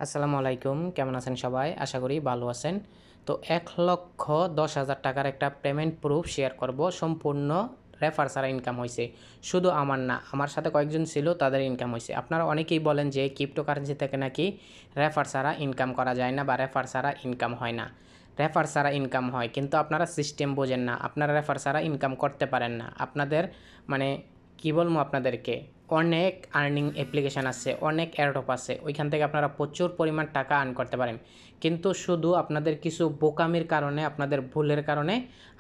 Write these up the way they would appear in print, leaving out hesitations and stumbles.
আসসালামু আলাইকুম, কেমন আছেন সবাই? আশা করি ভালো আছেন। তো ১,১০,০০০ টাকার একটা পেমেন্ট প্রুফ শেয়ার করব। সম্পূর্ণ রেফার ছাড়া ইনকাম হইছে। শুধু আমার না, আমার সাথে কয়েকজন ছিল তাদের ইনকাম হইছে। আপনারা অনেকেই বলেন যে ক্রিপ্টোকারেন্সি থেকে নাকি রেফার ছাড়া ইনকাম করা যায় না বা রেফার ছাড়া ইনকাম হয় না। রেফার ছাড়া ইনকাম হয়, কিন্তু আপনারা সিস্টেম বোঝেন না। আপনারা রেফার ছাড়া ইনকাম করতে পারেন না। আপনাদের মানে কী বলবো আপনাদেরকে, অনেক আর্নিং অ্যাপ্লিকেশান আছে, অনেক এয়ারড্রপ আছে, ওইখান থেকে আপনারা প্রচুর পরিমাণ টাকা আর্ন করতে পারেন। কিন্তু শুধু আপনাদের কিছু বোকামির কারণে, আপনাদের ভুলের কারণে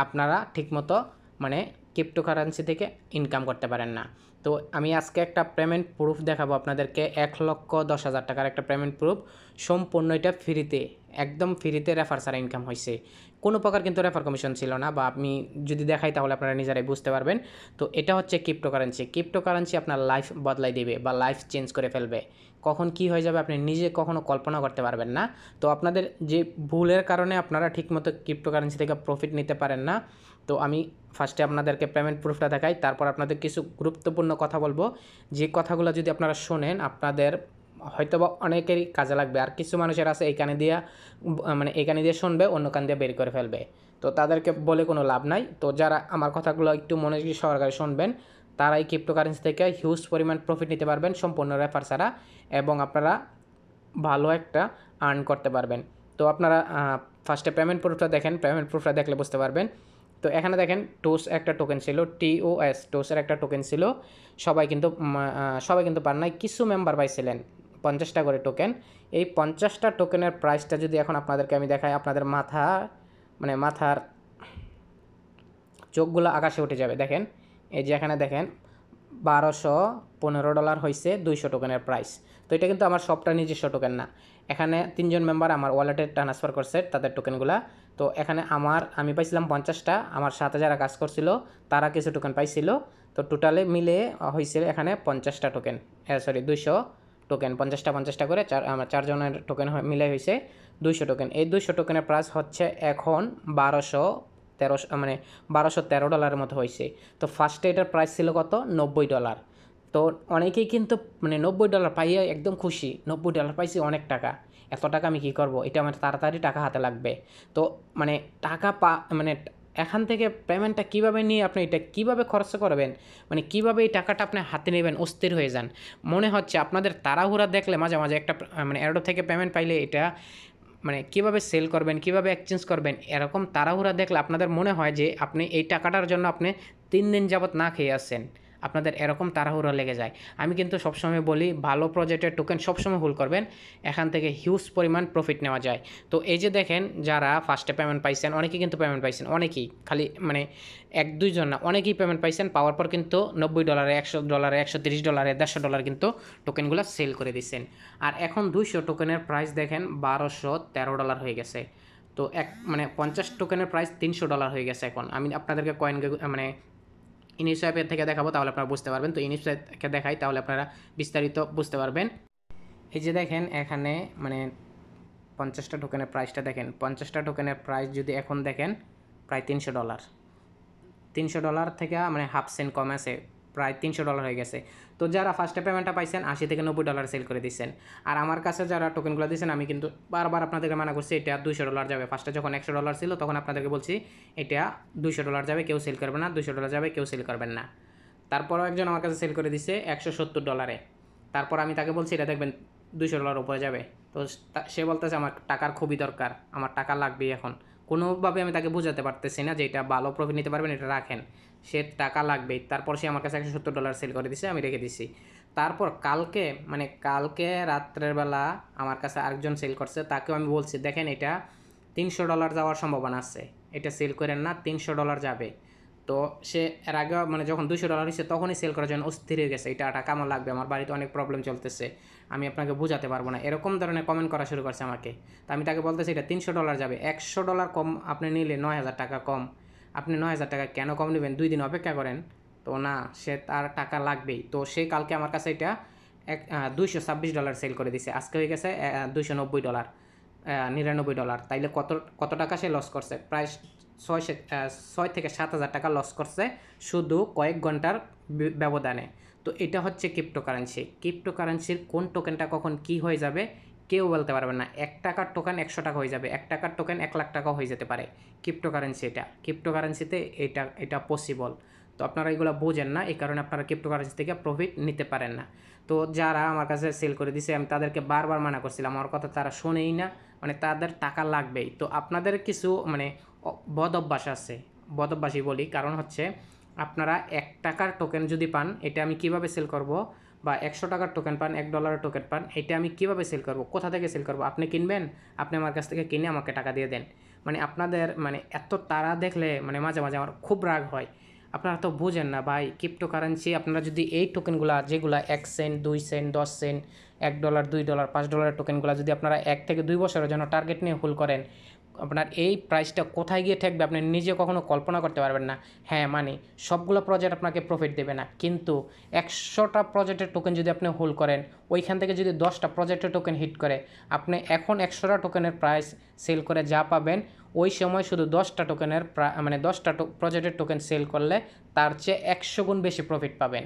আপনারা ঠিকমতো মানে ক্রিপ্টোকারেন্সি থেকে ইনকাম করতে পারেন না। তো আমি আজকে একটা পেমেন্ট প্রুফ দেখাবো আপনাদেরকে, ১,১০,০০০ টাকার একটা পেমেন্ট প্রুফ। সম্পূর্ণ এটা ফ্রিতে, একদম ফ্রিতে রেফার ছাড়া ইনকাম হয়েছে। কোনো প্রকার কিন্তু রেফার কমিশন ছিল না, বা আমি যদি দেখাই তাহলে আপনারা নিজেরাই বুঝতে পারবেন। তো এটা হচ্ছে ক্রিপ্টোকারেন্সি। ক্রিপ্টোকারেন্সি আপনার লাইফ বদলাই দেবে বা লাইফ চেঞ্জ করে ফেলবে। কখন কি হয়ে যাবে আপনি নিজে কখনো কল্পনা করতে পারবেন না। তো আপনাদের যে ভুলের কারণে আপনারা ঠিকমতো ক্রিপ্টোকারেন্সি থেকে প্রফিট নিতে পারেন না। তো আমি ফার্স্টে আপনাদেরকে পেমেন্ট প্রুফটা দেখাই, তারপর আপনাদের কিছু গুরুত্বপূর্ণ কথা বলবো, যে কথাগুলো যদি আপনারা শোনেন আপনাদের হয়তোবা অনেকেরই কাজে লাগবে। আর কিছু মানুষের আছে এই কানে দিয়া মানে এই কানে দিয়ে শুনবে, অন্য কান দিয়ে বের করে ফেলবে। তো তাদেরকে বলে কোনো লাভ নাই। তো যারা আমার কথাগুলো একটু মনোযোগী সহকারে শুনবেন, তারাই ক্রিপ্টোকারেন্সি থেকে হিউজ পরিমাণ প্রফিট নিতে পারবেন সম্পূর্ণ রেফার ছাড়া, এবং আপনারা ভালো একটা আর্ন করতে পারবেন। তো আপনারা ফার্স্টে পেমেন্ট প্রুফটা দেখেন, পেমেন্ট প্রুফটা দেখলে বুঝতে পারবেন। তো এখানে দেখেন টোস একটা টোকেন ছিল, TOS, টোসের একটা টোকেন ছিল। সবাই কিন্তু পান নাই, কিছু মেম্বার পাইছিলেন 50টা করে টোকেন। এই 50টা টোকেনের প্রাইসটা যদি এখন আপনাদেরকে আমি দেখাই, আপনাদের মাথার চোখগুলো আকাশে উঠে যাবে। দেখেন, এই যে এখানে দেখেন $1215 হয়েছে 200 টোকেনের প্রাইস। তো এটা কিন্তু আমার সবটা নিজস্ব টোকেন না। এখানে 3জন মেম্বার আমার ওয়ালেটে ট্রান্সফার করছে তাদের টোকেনগুলা। তো এখানে আমি পাইছিলাম 50টা, আমার সাথে যারা কাজ করছিল তারা কিছু টোকেন পাইছিল। তো টোটালে মিলে হয়েছিল এখানে 50টা টোকেন, 200 টোকেন। 50টা করে আমার 4জনের টোকেন মিলে হয়েছে 200 টোকেন। এই 200 টোকেনের প্রাইস হচ্ছে এখন 1213 মতো হয়েছে। তো ফার্স্টে এটার প্রাইস ছিল কত, $90। তো অনেকেই কিন্তু $90 পাইয়ে একদম খুশি, $90 পাইছি, অনেক টাকা, এত টাকা আমি কী করব, এটা আমার তাড়াতাড়ি টাকা হাতে লাগবে। তো মানে টাকা এখান থেকে পেমেন্টটা কীভাবে নিয়ে আপনি এটা কীভাবে খরচ করবেন, কীভাবে এই টাকাটা আপনি হাতে নেবেন, অস্থির হয়ে যান। মনে হচ্ছে আপনাদের তাড়াহুড়া দেখলে মাঝে মাঝে একটা এয়ারড্রপ থেকে পেমেন্ট পাইলে এটা কীভাবে সেল করবেন, কীভাবে এক্সচেঞ্জ করবেন, এরকম তাড়াহুড়া দেখলে আপনাদের মনে হয় যে আপনি এই টাকাটার জন্য আপনি 3 দিন যাবত না খেয়ে আসছেন। আপনাদের এরকম তাড়াহুড়া লেগে যায়। আমি কিন্তু সবসময় বলি ভালো প্রজেক্টের টোকেন সবসময় হোল্ড করবেন, এখান থেকে হিউজ পরিমাণ প্রফিট নেওয়া যায়। তো এই যে দেখেন, যারা ফার্স্টে পেমেন্ট পাইছেন, অনেকেই কিন্তু পেমেন্ট পাইছেন, অনেকেই, খালি 1-2 জন না, অনেকেই পেমেন্ট পাইছেন। পাওয়ার পর কিন্তু $90, $100, $130, $150 কিন্তু টোকেনগুলো সেল করে দিচ্ছেন। আর এখন 200 টোকেনের প্রাইস দেখেন $1213 হয়ে গেছে। তো 50 টোকেনের প্রাইস $300 হয়ে গেছে এখন। আমি আপনাদেরকে ইনিসোয়াপের থেকে দেখাবো, তাহলে আপনারা বুঝতে পারবেন। তো ইনিসোয়াপ থেকে দেখাই, তাহলে আপনারা বিস্তারিত বুঝতে পারবেন। এই যে দেখেন এখানে 50টা টোকেনের প্রাইসটা দেখেন, 50টা টোকেনের প্রাইস যদি এখন দেখেন প্রায় $300। $300 থেকে হাফ সেন্ট কম আছে, প্রায় $300 হয়ে গেছে। তো যারা ফার্স্টে পেমেন্টটা পাইছেন $80 থেকে $90 সেল করে দিচ্ছেন। আর আমার কাছে যারা টোকেনগুলো দিচ্ছেন, আমি কিন্তু বারবার আপনাদেরকে মানা করছি এটা $200 যাবে। ফার্স্টে যখন $100 ছিল তখন আপনাদেরকে বলছি এটা $200 যাবে, কেউ সেল করবে না, $200 যাবে, কেউ সেল করবেন না। তারপরও একজন আমার কাছে সেল করে দিচ্ছে $170। তারপর আমি তাকে বলছি এটা দেখবেন $200 উপরে যাবে। তো সে বলতেছে আমার টাকার খুবই দরকার, আমার টাকা লাগবেই এখন। কোনোভাবে আমি তাকে বোঝাতে পারতেছি না যে এটা ভালো প্রফিট নিতে পারবেন, এটা রাখেন, সে টাকা লাগবেই। তারপর সে আমার কাছে $170 সেল করে দিছে, আমি রেখে দিছি। তারপর কালকে রাত্রের বেলা আমার কাছে আরেকজন সেল করছে, তাকেও আমি বলছি দেখেন এটা $300 যাওয়ার সম্ভাবনা আছে, এটা সেল করেন না, $300 যাবে। তো সে এর আগে যখন $200 হয়েছে তখনই সেল করার জন্য অস্থির হয়ে গেছে, এটা টাকা আমার লাগবে, আমার বাড়িতে অনেক প্রবলেম চলতেছে, আমি আপনাকে বোঝাতে পারবো না, এরকম ধরনের কমেন্ট করা শুরু করছে আমাকে। তো আমি তাকে বলতেছি এটা $300 যাবে, $100 কম আপনি নিলে 9,000 টাকা কম, আপনি 9,000 টাকা কেন কম নেবেন, 2 দিন অপেক্ষা করেন। তো না, সে তার টাকা লাগবেই। তো সে কালকে আমার কাছে এটা $226 সেল করে দিছে, আজকে হয়ে গেছে $290, $99। তাইলে কত টাকা সে লস করছে, প্রায় 6 থেকে 7 হাজার টাকা লস করছে শুধু কয়েক ঘন্টার ব্যবধানে। তো এটা হচ্ছে ক্রিপ্টোকারেন্সির কোন টোকেনটা কখন কি হয়ে যাবে কেউ বলতে পারবেন না 1 টাকার টোকেন 100 টাকা হয়ে যাবে, 1 টাকার টোকেন 1 লাখ টাকাও হয়ে যেতে পারে। ক্রিপ্টোকারেন্সি এটা, ক্রিপ্টোকারেন্সিতে এটা পসিবল। তো আপনারা এগুলো বোঝেন না, এই কারণে আপনারা ক্রিপ্টোকারেন্সি থেকে প্রফিট নিতে পারেন না। তো যারা আমার কাছে সেল করে দিছে আমি তাদেরকে বারবার মানা করছিলাম, আমার কথা তারা শোনেই না, মানে তাদের টাকা লাগবেই। তো আপনাদের কিছু মানে বদ অভ্যাস আছে, বদ অভ্যাসই বলি, কারণ হচ্ছে আপনারা 1 টাকার টোকেন যদি পান, এটা আমি কিভাবে সেল করব, বা 100 টাকার টোকেন পান, $1 টোকেন পান, এটা আমি কিভাবে সেল করব, কোথা থেকে সেল করব? আপনি কিনবেন, আপনি আমার কাছ থেকে কিনে আমাকে টাকা দিয়ে দেন। মানে আপনাদের মানে এত তাড়া দেখলে মানে মাঝে মাঝে আমার খুব রাগ হয়। আপনারা তো বুঝেন না ভাই, ক্রিপ্টোকারেন্সি আপনারা যদি এই টোকেনগুলা যেগুলা 1 সেন্ট, 2 সেন্ট, 10 সেন্ট, $1, $2, $5 টোকেনগুলো যদি আপনারা 1 থেকে 2 বছরের জন্য টার্গেট নিয়ে হোল্ড করেন, আপনার এই প্রাইসটা কোথায় গিয়ে ঠেকবে আপনি নিজে কখনো কল্পনা করতে পারবেন না। হ্যাঁ, মানে সবগুলো প্রজেক্ট আপনাকে প্রফিট দেবে না, কিন্তু 100টা প্রজেক্টের টোকেন যদি আপনি হোল্ড করেন, ওইখান থেকে যদি 10টা প্রজেক্টের টোকেন হিট করে, আপনি এখন 100টা টোকেনের প্রাইস সেল করে যা পাবেন, ওই সময় শুধু 10টা টোকেনের মানে 10টা প্রজেক্টের টোকেন সেল করলে তার চেয়ে 100 গুণ বেশি প্রফিট পাবেন।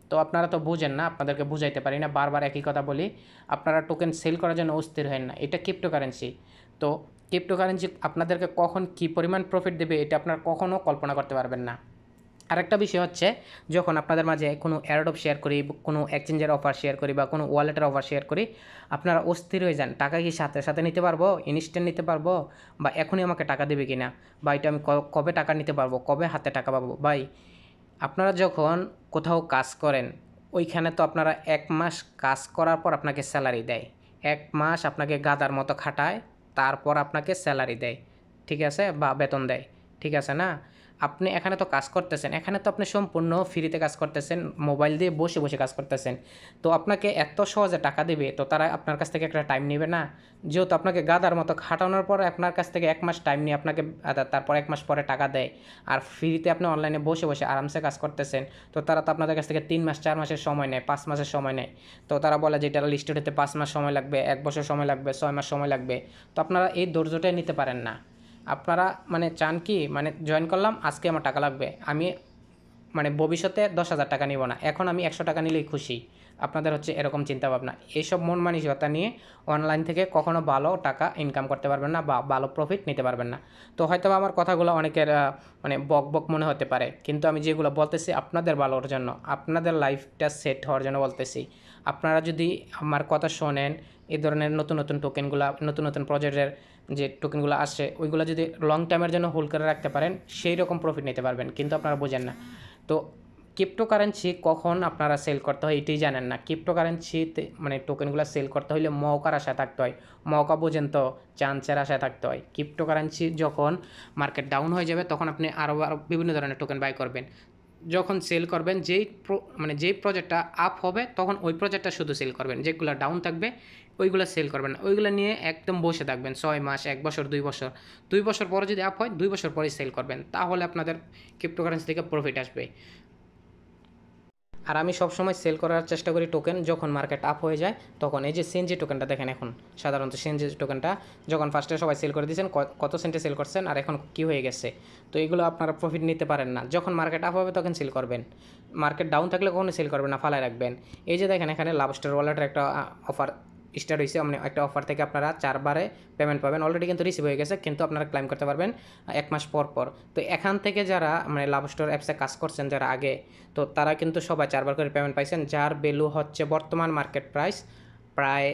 তো আপনারা তো বুঝেন না, আপনাদেরকে বুঝাইতে পারি না, বারবার একই কথা বলি। আপনারা টোকেন সেল করার জন্য অস্থির হেন না, এটা ক্রিপ্টোকারেন্সি। তো ক্রিপ্টোকারেন্সি আপনাদেরকে কখন কী পরিমাণ প্রফিট দেবে এটা আপনারা কখনও কল্পনা করতে পারবেন না। আরেকটা বিষয় হচ্ছে, যখন আপনাদের মাঝে কোনো এয়ারড্রপ শেয়ার করি, কোনো এক্সচেঞ্জের অফার শেয়ার করি, বা কোনো ওয়ালেটের অফার শেয়ার করি, আপনারা অস্থির হয়ে যান, টাকা কি সাথে সাথে নিতে পারবো, ইনস্ট্যান্ট নিতে পারবো, বা এখনই আমাকে টাকা দেবে কি না, বা এটা আমি কবে টাকা নিতে পারবো, কবে হাতে টাকা পাবো। ভাই, আপনারা যখন কোথাও কাজ করেন, ওইখানে তো আপনারা 1 মাস কাজ করার পর আপনাকে স্যালারি দেয়, 1 মাস আপনাকে গাধার মতো খাটায়, তারপর আপনাকে স্যালারি দেয়, ঠিক আছে, বা বেতন দেয়, ঠিক আছে না? আপনি এখানে তো কাজ করতেছেন, এখানে তো আপনি সম্পূর্ণ ফ্রিতে কাজ করতেছেন, মোবাইল দিয়ে বসে বসে কাজ করতেছেন। তো আপনাকে এত সহজে টাকা দেবে, তো তারা আপনার কাছ থেকে একটা টাইম নেবে না? যেহেতু আপনাকে গাধার মতো খাটানোর পর আপনার কাছ থেকে 1 মাস টাইম নিয়ে আপনাকে তারপর 1 মাস পরে টাকা দেয়, আর ফ্রিতে আপনি অনলাইনে বসে বসে আরামসে কাজ করতেছেন, তো তারা তো আপনাদের কাছ থেকে 3 মাস 4 মাসের সময় নেয়, 5 মাসের সময় নেয়। তো তারা বলে যে এটা লিস্টেড হতে 5 মাস সময় লাগবে, 1 বছর সময় লাগবে, 6 মাস সময় লাগবে। তো আপনারা এই ধৈর্যটাই নিতে পারেন না। আপনারা মানে চান কি, মানে জয়েন করলাম, আজকে আমার টাকা লাগবে, আমি মানে ভবিষ্যতে 10,000 টাকা নিব না, এখন আমি 100 টাকা নিলেই খুশি। আপনাদের হচ্ছে এরকম চিন্তাভাবনা। এইসব মন মানসিকতা নিয়ে অনলাইন থেকে কখনো ভালো টাকা ইনকাম করতে পারবেন না, বা ভালো প্রফিট নিতে পারবেন না। তো হয়তো আমার কথাগুলো অনেকের মানে বক বক মনে হতে পারে, কিন্তু আমি যেগুলো বলতেছি আপনাদের ভালোর জন্য, আপনাদের লাইফটা সেট হওয়ার জন্য বলতেছি। আপনারা যদি আমার কথা শোনেন, এই ধরনের নতুন নতুন টোকেনগুলো, নতুন নতুন প্রজেক্টের যে টোকেনগুলো আসে, ওইগুলো যদি লং টাইমের জন্য হোল্ড করে রাখতে পারেন, সেই রকম প্রফিট নিতে পারবেন, কিন্তু আপনারা বোঝেন না। তো ক্রিপ্টোকারেন্সি কখন আপনারা সেল করতে হয় এটাই জানেন না। ক্রিপ্টোকারেন্সিতে মানে টোকেনগুলো সেল করতে হলে মৌকার আশায় থাকতে হয়। মৌকা বোঝেন তো, চান্সের আশায় থাকতে হয়। ক্রিপ্টোকারেন্সি যখন মার্কেট ডাউন হয়ে যাবে, তখন আপনি আরও বিভিন্ন ধরনের টোকেন বাই করবেন। যখন সেল করবেন, মানে যেই প্রজেক্টটা আপ হবে, তখন ওই প্রজেক্টটা শুধু সেল করবেন, যেগুলো ডাউন থাকবে ওইগুলো সেল করবেন না, ওইগুলো নিয়ে একদম বসে থাকবেন 6 মাস, 1 বছর, 2 বছর। 2 বছর পরে যদি আপ হয়, 2 বছর পরেই সেল করবেন, তাহলে আপনাদের ক্রিপ্টোকারেন্সি থেকে প্রফিট আসবে। আর আমি সবসময় সেল করার চেষ্টা করি টোকেন যখন মার্কেট আপ হয়ে যায়, তখন। এই যে সিএনজি টোকেনটা দেখেন, এখন সাধারণত সিএনজি টোকেনটা যখন ফার্স্টে সবাই সেল করে দিয়েছেন, কত সেন্টে সেল করছেন, আর এখন কী হয়ে গেছে। তো এগুলো আপনারা প্রফিট নিতে পারেন না। যখন মার্কেট আপ হবে তখন সেল করবেন, মার্কেট ডাউন থাকলে কখনো সেল করবেন না, ফালায় রাখবেন। এই যে দেখেন, এখানে লাভস্টার ওয়ালেটের একটা অফার স্টার্ট হয়েছে, মানে একটা অফার থেকে আপনারা 4 বারে পেমেন্ট পাবেন। অলরেডি কিন্তু রিসিভ হয়ে গেছে, কিন্তু আপনারা ক্লাইম করতে পারবেন 1 মাস পর পর। তো এখান থেকে যারা মানে লাভস্টোর অ্যাপসে কাজ করছেন যারা আগে, তো তারা কিন্তু সবাই 4 বার করে পেমেন্ট পাইছেন, যার ভ্যালু হচ্ছে বর্তমান মার্কেট প্রাইস প্রায়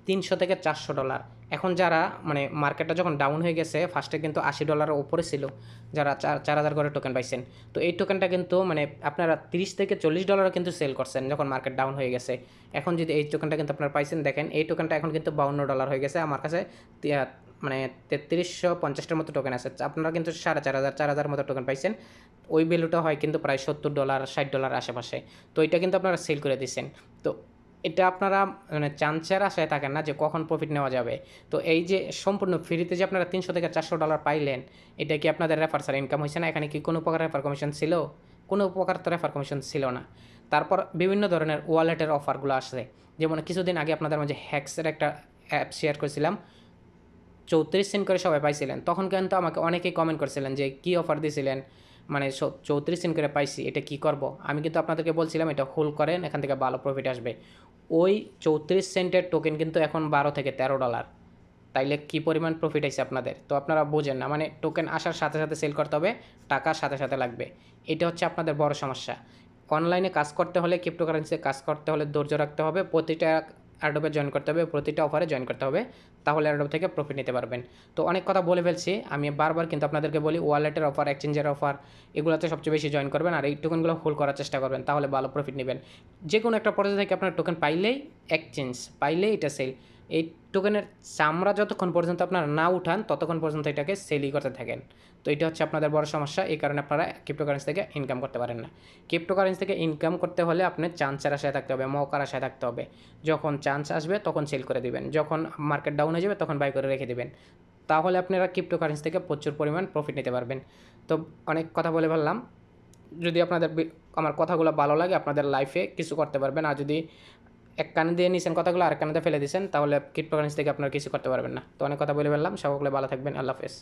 $300 থেকে $400। এখন যারা মানে মার্কেটটা যখন ডাউন হয়ে গেছে, ফার্স্টে কিন্তু $80 উপরে ছিল, যারা 4,000 করে টোকেন পাইছেন। তো এই টোকেনটা কিন্তু মানে আপনারা $30 থেকে $40 কিন্তু সেল করছেন যখন মার্কেট ডাউন হয়ে গেছে। এখন যদি এই টোকেনটা কিন্তু আপনারা পাইছেন, দেখেন এই টোকেনটা এখন কিন্তু $52 হয়ে গেছে। আমার কাছে মানে 3350টার মতো টোকেন আছে, আপনারা কিন্তু 4,500 4,000 মতো টোকেন পাইছেন। ওই ভ্যালুটা হয় কিন্তু প্রায় $70 $60 আশেপাশে। তো এটা কিন্তু আপনারা সেল করে দিচ্ছেন। তো এটা আপনারা মানে চান্সের আশায় থাকেন না যে কখন প্রফিট নেওয়া যাবে। তো এই যে সম্পূর্ণ ফ্রিতে যে আপনারা $300 থেকে $400 পাইলেন, এটা কি আপনাদের রেফার ছাড়া ইনকাম হয়েছে না? এখানে কি কোনো প্রকার রেফার কমিশন ছিল? কোনো প্রকার তো রেফার কমিশন ছিল না। তারপর বিভিন্ন ধরনের ওয়ালেটের অফারগুলো আসে, যেমন কিছুদিন আগে আপনাদের মাঝে হ্যাক্সের একটা অ্যাপ শেয়ার করেছিলাম, 34 সেন্ট করে সবাই পাইছিলেন। তখন কিন্তু আমাকে অনেকেই কমেন্ট করছিলেন যে কী অফার দিয়েছিলেন, মানে 34 সেন্ট করে পাইছি, এটা কী করব। আমি কিন্তু আপনাদেরকে বলছিলাম এটা হোল্ড করেন, এখান থেকে ভালো প্রফিট আসবে। ওই 34 সেন্টের টোকেন কিন্তু এখন $12 থেকে $13। তাইলে কি পরিমাণ প্রফিট আছে আপনাদের, তো আপনারা বোঝেন না, মানে টোকেন আসার সাথে সাথে সেল করতে হবে, টাকা সাথে সাথে লাগবে। এটা হচ্ছে আপনাদের বড় সমস্যা। অনলাইনে কাজ করতে হলে, ক্রিপ্টোকারেন্সিতে কাজ করতে হলে ধৈর্য রাখতে হবে, প্রতিটা অ্যাডোবে জয়েন করতে হবে, প্রতিটা অফারে জয়েন করতে হবে, তাহলে অ্যাডোব থেকে প্রফিট নিতে পারবেন। তো অনেক কথা বলে ফেলছি আমি বারবার, কিন্তু আপনাদেরকে বলি ওয়ালেটের অফার, এক্সচেঞ্জের অফার, এগুলোতে সবচেয়ে বেশি জয়েন করবেন আর এই টোকেনগুলো হোল্ড করার চেষ্টা করবেন, তাহলে ভালো প্রফিট নেবেন। যে কোনো একটা পর্যায়ে থেকে আপনার টোকেন পাইলেই এক্সচেঞ্জ, পাইলেই এটা সেল। এই টোকেনের চামড়া যতক্ষণ পর্যন্ত আপনারা না উঠান ততক্ষণ পর্যন্ত এটাকে সেলই করতে থাকেন। তো এটা হচ্ছে আপনাদের বড় সমস্যা, এই কারণে আপনারা ক্রিপ্টোকারেন্সি থেকে ইনকাম করতে পারেন না। ক্রিপ্টোকারেন্সি থেকে ইনকাম করতে হলে আপনার চান্সের আশায় থাকতে হবে, মৌকার আশায় থাকতে হবে। যখন চান্স আসবে তখন সেল করে দিবেন, যখন মার্কেট ডাউন হয়ে যাবে তখন বাই করে রেখে দিবেন, তাহলে আপনারা ক্রিপ্টোকারেন্সি থেকে প্রচুর পরিমাণ প্রফিট নিতে পারবেন। তো অনেক কথা বলে ফেললাম। যদি আপনাদের আমার কথাগুলো ভালো লাগে, আপনাদের লাইফে কিছু করতে পারবেন। আর যদি এক কানে দিয়ে নিছেন কথাগুলো, আর কানে দিয়ে ফেলে দিয়েছেন, তাহলে ক্রিপ্টোকারেন্সি থেকে আপনারা কিছু করতে পারবেন না। তো অনেক কথা বলে ফেললাম, সকলে ভালো থাকবেন, আল্লাহ হাফেজ।